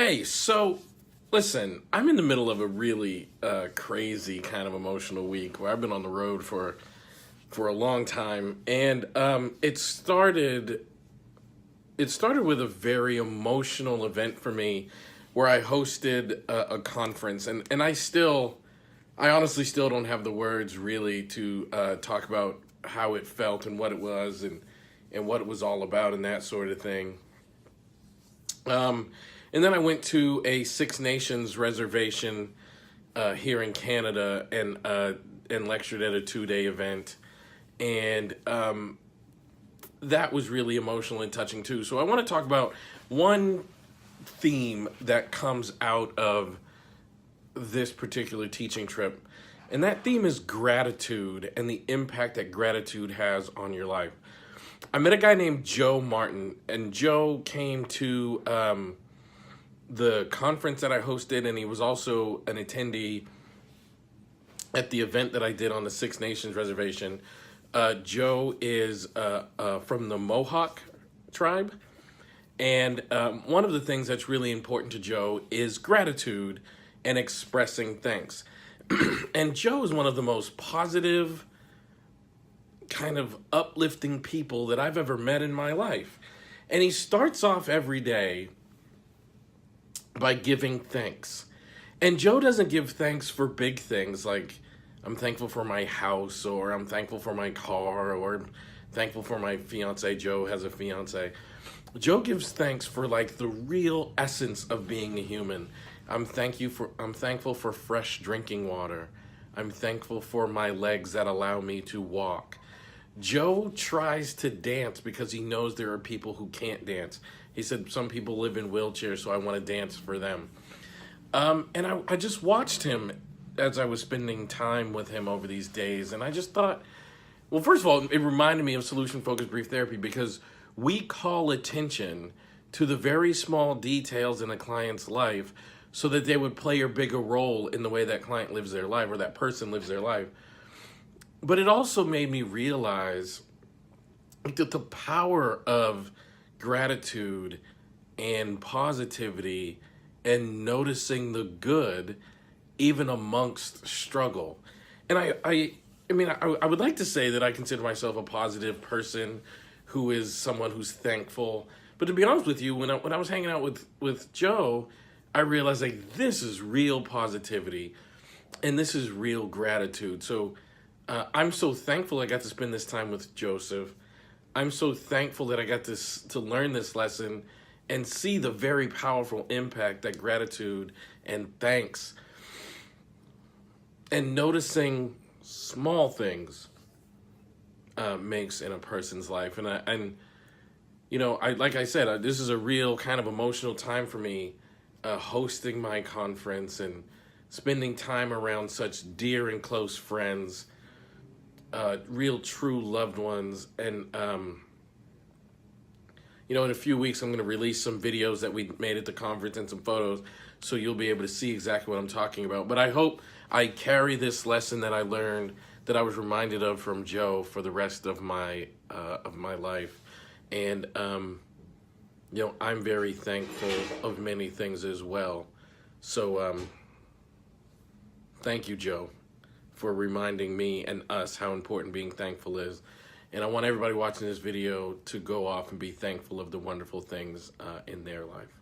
Hey, so listen, I'm in the middle of a really crazy kind of emotional week where I've been on the road for a long time, and it started with a very emotional event for me where I hosted a conference, and I honestly still don't have the words really to talk about how it felt and what it was and what it was all about and that sort of thing. And then I went to a Six Nations reservation here in Canada and lectured at a 2-day event, and that was really emotional and touching too. So I want to talk about one theme that comes out of this particular teaching trip, and that theme is gratitude and the impact that gratitude has on your life. I met a guy named Joe Martin, and Joe came to the conference that I hosted, and he was also an attendee at the event that I did on the Six Nations reservation. Joe is from the Mohawk tribe, and one of the things that's really important to Joe is gratitude and expressing thanks. And Joe is one of the most positive, kind of uplifting people that I've ever met in my life. And he starts off every day by giving thanks. And Joe doesn't give thanks for big things like I'm thankful for my house, or I'm thankful for my car, or I'm thankful for my fiance. Joe has a fiance. Joe gives thanks for like the real essence of being a human. I'm thankful for fresh drinking water. I'm thankful for my legs that allow me to walk. Joe tries to dance because he knows there are people who can't dance. He said some people live in wheelchairs, so I want to dance for them. And I just watched him as I was spending time with him over these days, and I just thought, well, first of all, it reminded me of solution-focused brief therapy, because we call attention to the very small details in a client's life so that they would play a bigger role in the way that client lives their life or that person lives their life. But it also made me realize that the power of gratitude and positivity and noticing the good even amongst struggle. And I would like to say that I consider myself a positive person who is someone who's thankful. But to be honest with you, when I was hanging out with Joe, I realized like this is real positivity and this is real gratitude. So I'm so thankful I got to spend this time with Joseph. I'm so thankful that I got to learn this lesson and see the very powerful impact that gratitude and thanks and noticing small things makes in a person's life. And like I said, this is a real kind of emotional time for me, hosting my conference and spending time around such dear and close friends, real true loved ones. And in a few weeks I'm going to release some videos that we made at the conference and some photos, so you'll be able to see exactly what I'm talking about. But I hope I carry this lesson that I learned, that I was reminded of from Joe, for the rest of my life. And I'm very thankful of many things as well. So thank you, Joe, for reminding me and us how important being thankful is. And I want everybody watching this video to go off and be thankful of the wonderful things in their life.